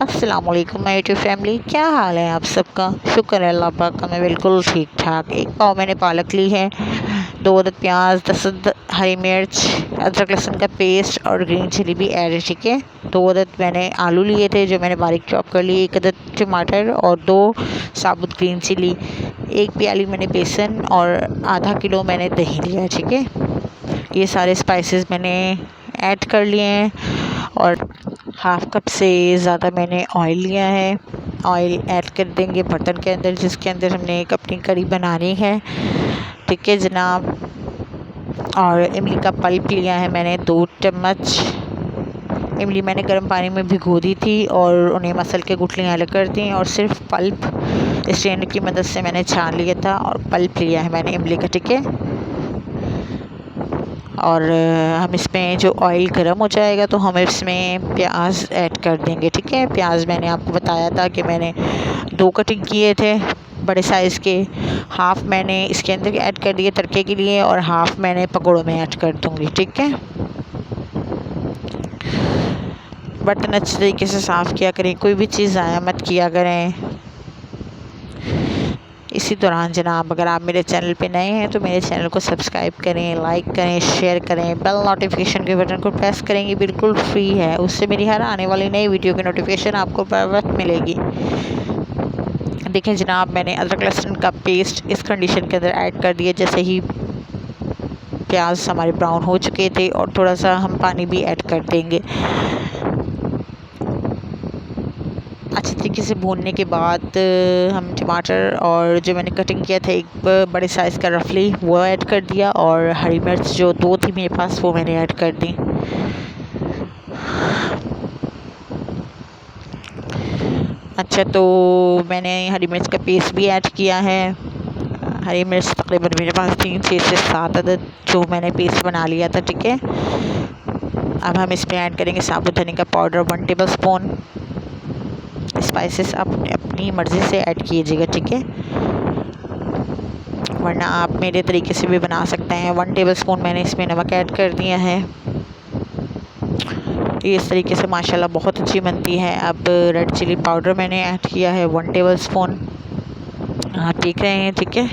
अस्सलामुअलैकुम my YouTube family, क्या हाल है आप सबका। शुक्र है अल्लाह पाक का, मैं बिल्कुल ठीक ठाक। एक पाव मैंने पालक ली है, 2 अदद प्याज, 10 अदद हरी मिर्च, अदरक लहसुन का पेस्ट और ग्रीन चिली भी ऐड है। ठीक है, 2 अदद मैंने आलू लिए थे जो मैंने बारीक चॉप कर लिए, 1 अदद टमाटर और 2 साबुत ग्रीन चिली, 1 प्याली मैंने बेसन और आधा किलो मैंने दही लिया है। ठीक है, ये सारे स्पाइसेस मैंने ऐड कर लिए हैं और हाफ कप से ज़्यादा मैंने ऑयल लिया है। ऑयल ऐड कर देंगे बर्तन के अंदर जिसके अंदर हमने एक अपनी कड़ी बनानी है। ठीक है जनाब। और इमली का पल्प लिया है मैंने 2 चम्मच। इमली मैंने गर्म पानी में भिगो दी थी और उन्हें मसल के गुठलियाँ अलग कर दी और सिर्फ पल्प स्ट्रेनर की मदद से मैंने छान लिया था और पल्प लिया है मैंने इमली का। ठीक है, और हम इसमें जो ऑयल गर्म हो जाएगा तो हम इसमें प्याज ऐड कर देंगे। ठीक है, प्याज मैंने आपको बताया था कि मैंने 2 कटिंग किए थे बड़े साइज़ के। हाफ़ मैंने इसके अंदर ऐड कर दिए तड़के के लिए और हाफ़ मैंने पकौड़ों में ऐड कर दूँगी। ठीक है, बर्तन अच्छे तरीके से साफ़ किया करें, कोई भी चीज़ ज़ाया मत किया करें। इसी दौरान जनाब अगर आप मेरे चैनल पे नए हैं तो मेरे चैनल को सब्सक्राइब करें, लाइक करें, शेयर करें, बेल नोटिफिकेशन के बटन को प्रेस करेंगे, बिल्कुल फ्री है। उससे मेरी हर आने वाली नई वीडियो की नोटिफिकेशन आपको बर वक्त मिलेगी। देखें जनाब, मैंने अदरक लहसुन का पेस्ट इस कंडीशन के अंदर ऐड कर दिया जैसे ही प्याज हमारे ब्राउन हो चुके थे और थोड़ा सा हम पानी भी ऐड कर देंगे। अच्छी तरीके से भूनने के बाद हम टमाटर और जो मैंने कटिंग किया था एक बड़े साइज़ का रफली वो ऐड कर दिया और हरी मिर्च जो 2 थी मेरे पास वो मैंने ऐड कर दी। अच्छा, तो मैंने हरी मिर्च का पेस्ट भी ऐड किया है। हरी मिर्च तकरीबन मेरे पास 6 से 7 अदद जो मैंने पेस्ट बना लिया था। ठीक है, अब हम इसमें ऐड करेंगे साबुत धनिया का पाउडर 1 टेबल स्पून। स्पाइसेस आप अपनी मर्ज़ी से ऐड कीजिएगा। ठीक है, वरना आप मेरे तरीके से भी बना सकते हैं। 1 टेबल स्पून मैंने इसमें नमक ऐड कर दिया है। तो इस तरीके से माशाल्लाह बहुत अच्छी बनती है। अब रेड चिली पाउडर मैंने ऐड किया है 1 टेबल स्पून, आप देख रहे हैं। ठीक है,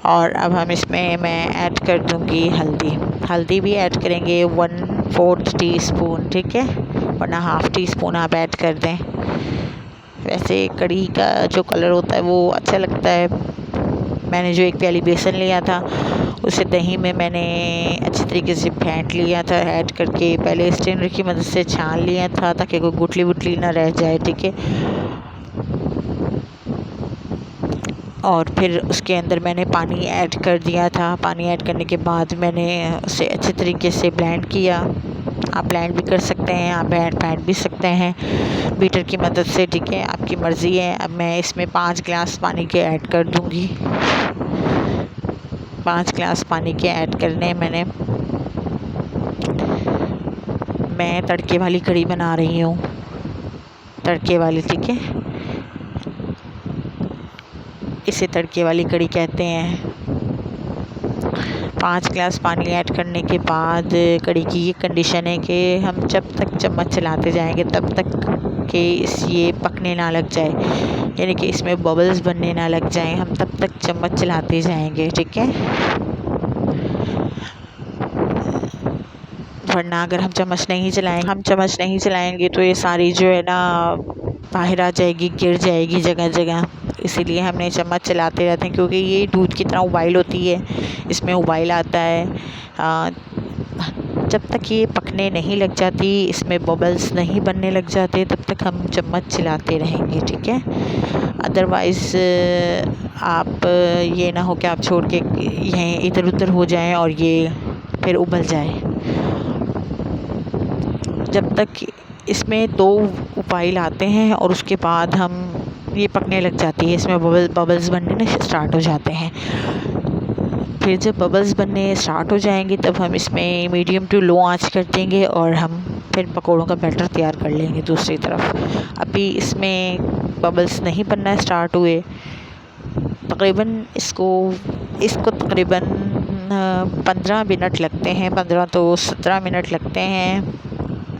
और अब हम इसमें मैं ऐड कर दूंगी हल्दी। हल्दी भी ऐड करेंगे 1/4 टीस्पून। ठीक है, वरना हाफ़ टी स्पून आप ऐड कर दें। वैसे कड़ी का जो कलर होता है वो अच्छा लगता है। मैंने जो 1 प्याली बेसन लिया था उसे दही में मैंने अच्छी तरीके से फेंट लिया था ऐड करके, पहले स्ट्रेनर की मदद से छान लिया था ताकि कोई गुठली वुटली ना रह जाए। ठीक है, और फिर उसके अंदर मैंने पानी ऐड कर दिया था। पानी ऐड करने के बाद मैंने उसे अच्छे तरीके से ब्लेंड किया। आप ब्लेंड भी कर सकते हैं, आप फेंट भी सकते हैं बीटर की मदद से। ठीक है, आपकी मर्ज़ी है। अब मैं इसमें 5 गिलास पानी के ऐड कर दूंगी। 5 गिलास पानी के ऐड करने मैंने। मैं तड़के वाली कड़ी बना रही हूँ, तड़के वाली। ठीक है, इसे तड़के वाली कड़ी कहते हैं। 5 गिलास पानी ऐड करने के बाद कड़ी की ये कंडीशन है कि हम जब तक चम्मच चलाते जाएंगे तब तक कि ये पकने ना लग जाए, यानी कि इसमें बबल्स बनने ना लग जाएं, हम तब तक चम्मच चलाते जाएंगे। ठीक है, वरना अगर हम चम्मच नहीं चलाएंगे तो ये सारी जो है ना बाहर आ जाएगी, गिर जाएगी जगह जगह। इसीलिए हमने चम्मच चलाते रहते हैं क्योंकि ये दूध की तरह उबाइल होती है, इसमें उबाइल आता है। जब तक ये पकने नहीं लग जाती, इसमें बबल्स नहीं बनने लग जाते, तब तक हम चम्मच चलाते रहेंगे। ठीक है, अदरवाइज़ आप ये ना हो कि आप छोड़ के यहीं इधर उधर हो जाएं और ये फिर उबल जाए। जब तक इसमें 2 उबाइल आते हैं और उसके बाद हम ये पकने लग जाती है, इसमें बबल्स बनने स्टार्ट हो जाते हैं। फिर जब बबल्स बनने स्टार्ट हो जाएंगे तब हम इसमें मीडियम टू लो आंच कर देंगे और हम फिर पकौड़ों का बैटर तैयार कर लेंगे दूसरी तरफ। अभी इसमें बबल्स नहीं बनना स्टार्ट हुए। तकरीबन इसको तकरीबन 15 मिनट लगते हैं, 15 तो 17 मिनट लगते हैं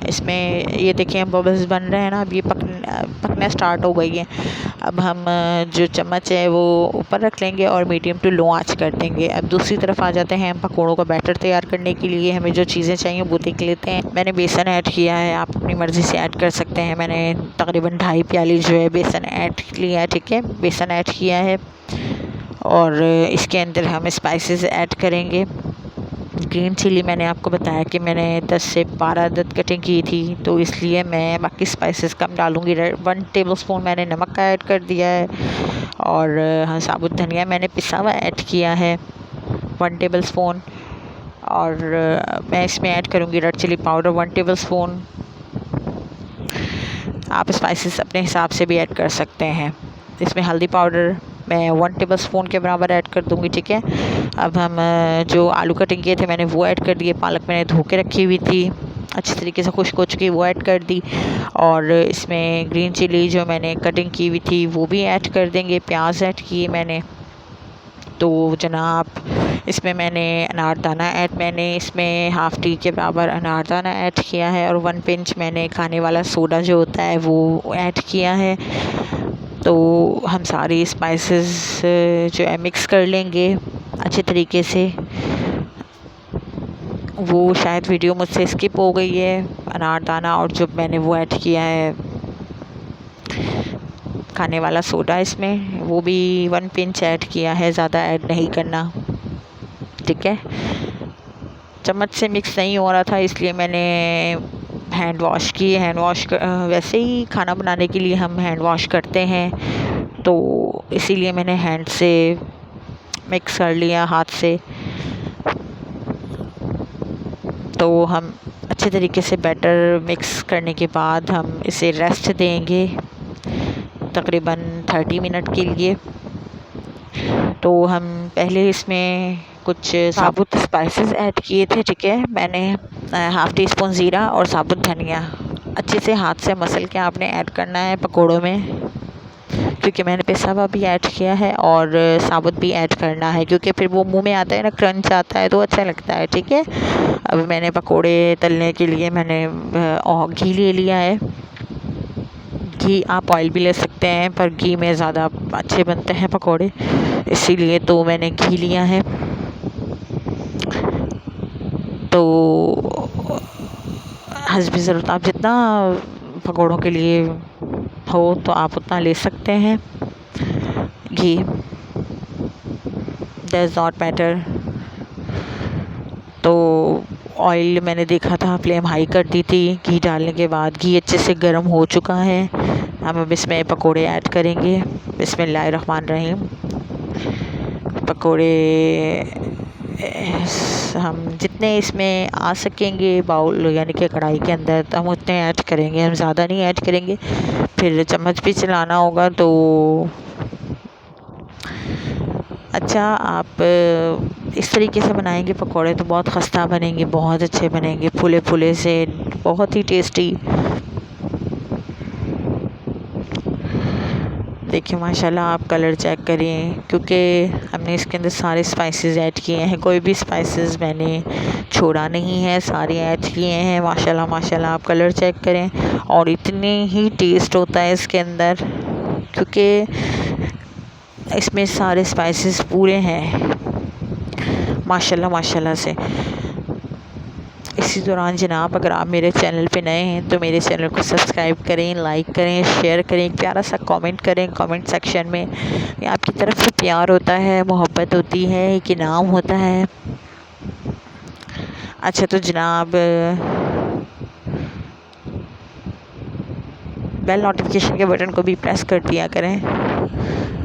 इसमें ये देखिए बबल्स बन रहे हैं ना, अब ये पकना स्टार्ट हो गई है। अब हम जो चम्मच है वो ऊपर रख लेंगे और मीडियम टू लो आंच कर देंगे। अब दूसरी तरफ आ जाते हैं हम पकौड़ों का बैटर तैयार करने के लिए। हमें जो चीज़ें चाहिए वो देख लेते हैं। मैंने बेसन ऐड किया है, आप अपनी मर्ज़ी से ऐड कर सकते हैं। मैंने तकरीबन 2.5 प्याली जो है बेसन ऐड लिया है, ठीक है, बेसन ऐड किया है। और इसके अंदर हम स्पाइसेस ऐड करेंगे। ग्रीन चिली मैंने आपको बताया कि मैंने 10 से 12 अदद कटिंग की थी, तो इसलिए मैं बाकी स्पाइसेस कम डालूँगी। 1 टेबलस्पून मैंने नमक का ऐड कर दिया है। और हाँ, साबुत धनिया मैंने पिसा हुआ ऐड किया है 1 टेबलस्पून। और मैं इसमें ऐड करूँगी रेड चिली पाउडर 1 टेबलस्पून। आप स्पाइसेस अपने हिसाब से भी ऐड कर सकते हैं। इसमें हल्दी पाउडर मैं 1 टेबलस्पून के बराबर ऐड कर दूँगी, ठीक है। अब हम जो आलू कटिंग किए थे मैंने वो ऐड कर दिए। पालक मैंने धो के रखी हुई थी, अच्छी तरीके से खुश्क हो चुकी, वो ऐड कर दी। और इसमें ग्रीन चिली जो मैंने कटिंग की हुई थी वो भी ऐड कर देंगे। प्याज ऐड किए मैंने। तो जनाब इसमें मैंने इसमें हाफ़ टी के बराबर अनारदाना ऐड किया है। और 1 पिंच मैंने खाने वाला सोडा जो होता है वो ऐड किया है। तो हम सारी स्पाइसेस जो है मिक्स कर लेंगे अच्छे तरीके से। वो शायद वीडियो मुझसे स्किप हो गई है, अनारदाना और जो मैंने वो ऐड किया है खाने वाला सोडा, इसमें वो भी 1 पिंच ऐड किया है, ज़्यादा ऐड नहीं करना, ठीक है। चम्मच से मिक्स नहीं हो रहा था इसलिए मैंने हैंड वॉश किए। वैसे ही खाना बनाने के लिए हम हैंड वॉश करते हैं, तो इसीलिए मैंने हैंड से मिक्स कर लिया, हाथ से। तो हम अच्छे तरीके से बैटर मिक्स करने के बाद हम इसे रेस्ट देंगे तकरीबन 30 मिनट के लिए। तो हम पहले इसमें कुछ साबुत स्पाइसेस ऐड किए थे, ठीक है। मैंने हाफ़ टी स्पून ज़ीरा और साबुत धनिया अच्छे से हाथ से मसल के आपने ऐड करना है पकोड़ों में, क्योंकि मैंने पिसा हुआ भी ऐड किया है और साबुत भी ऐड करना है, क्योंकि फिर वो मुंह में आता है ना, क्रंच आता है तो अच्छा लगता है, ठीक है। अब मैंने पकोड़े तलने के लिए मैंने घी ले लिया है। घी आप ऑयल भी ले सकते हैं, पर घी में ज़्यादा अच्छे बनते हैं पकोड़े, इसीलिए तो मैंने घी लिया है। तो हस्बी ज़रूरत आप जितना पकोड़ों के लिए हो तो आप उतना ले सकते हैं घी, डज़ नॉट मैटर। तो ऑयल मैंने देखा था, फ्लेम हाई कर दी थी। घी डालने के बाद घी अच्छे से गर्म हो चुका है। हम अब इसमें पकोड़े ऐड करेंगे। बिस्मिल्लाहिर्रहमानिर्रहीम। पकोड़े हम जितने इसमें आ सकेंगे बाउल यानी कि कढ़ाई के अंदर, तो हम उतने ऐड करेंगे, हम ज़्यादा नहीं ऐड करेंगे, फिर चम्मच भी चलाना होगा। तो अच्छा, आप इस तरीके से बनाएंगे पकोड़े तो बहुत खस्ता बनेंगे, बहुत अच्छे बनेंगे, फुले फुले से, बहुत ही टेस्टी। देखिए माशाल्लाह, आप कलर चेक करिए, क्योंकि हमने इसके अंदर सारे स्पाइसेस ऐड किए हैं, कोई भी स्पाइसेस मैंने छोड़ा नहीं है, सारे ऐड किए हैं। माशाल्लाह माशाल्लाह, आप कलर चेक करें। और इतने ही टेस्ट होता है इसके अंदर, क्योंकि इसमें सारे स्पाइसेस पूरे हैं माशाल्लाह माशाल्लाह से। इसी दौरान जनाब, अगर आप मेरे चैनल पे नए हैं तो मेरे चैनल को सब्सक्राइब करें, लाइक करें, शेयर करें, एक प्यारा सा कमेंट करें कमेंट सेक्शन में। ये आपकी तरफ से प्यार होता है, मोहब्बत होती है, एक इनाम होता है। अच्छा, तो जनाब बेल नोटिफिकेशन के बटन को भी प्रेस कर दिया करें,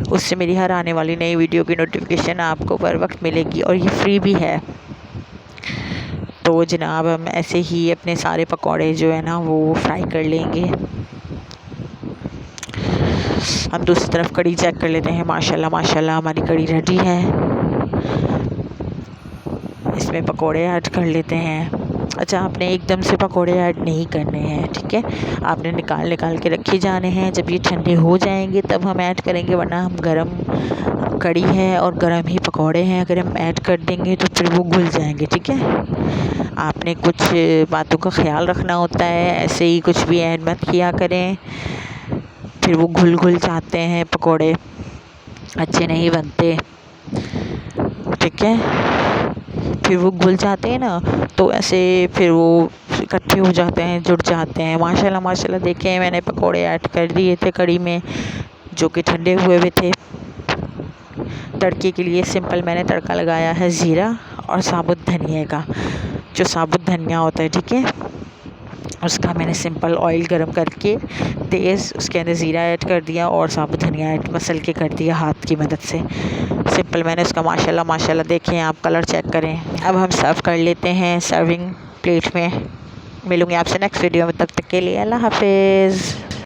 उससे मेरी हर आने वाली नई वीडियो की नोटिफिकेशन आपको बर वक्त मिलेगी, और ये फ्री भी है। तो जनाब हम ऐसे ही अपने सारे पकौड़े जो है ना वो फ्राई कर लेंगे। हम दूसरी तरफ कढ़ी चेक कर लेते हैं। माशाल्लाह माशाल्लाह, हमारी कढ़ी रेडी है। इसमें पकोड़े ऐड कर लेते हैं। अच्छा, आपने एकदम से पकोड़े ऐड नहीं करने हैं, ठीक है। आपने निकाल निकाल के रखे जाने हैं। जब ये ठंडे हो जाएंगे तब हम ऐड करेंगे, वरना हम गरम कड़ी है और गरम ही पकोड़े हैं, अगर हम ऐड कर देंगे तो फिर वो घुल जाएंगे, ठीक है। आपने कुछ बातों का ख्याल रखना होता है, ऐसे ही कुछ भी ऐड मत किया करें, फिर वो घुल घुल जाते हैं, पकोड़े अच्छे नहीं बनते, ठीक है। फिर वो घुल जाते हैं ना, तो ऐसे फिर वो इकट्ठे हो जाते हैं, जुड़ जाते हैं। माशाल्लाह माशाल्लाह, देखें मैंने पकोड़े ऐड कर दिए थे कड़ी में, जो कि ठंडे हुए हुए थे। तड़के के लिए सिंपल मैंने तड़का लगाया है ज़ीरा और साबुत धनिया का, जो साबुत धनिया होता है, ठीक है। उसका मैंने सिंपल ऑयल गरम करके तेज़ उसके अंदर ज़ीरा ऐड कर दिया और साबुत धनिया ऐड मसल के कर दिया हाथ की मदद से। सिंपल मैंने उसका माशाल्लाह माशाल्लाह, देखें आप कलर चेक करें। अब हम सर्व कर लेते हैं सर्विंग प्लेट में। मिलूँगी आपसे नेक्स्ट वीडियो में, तब तक के लिए अल्लाह हाफिज़।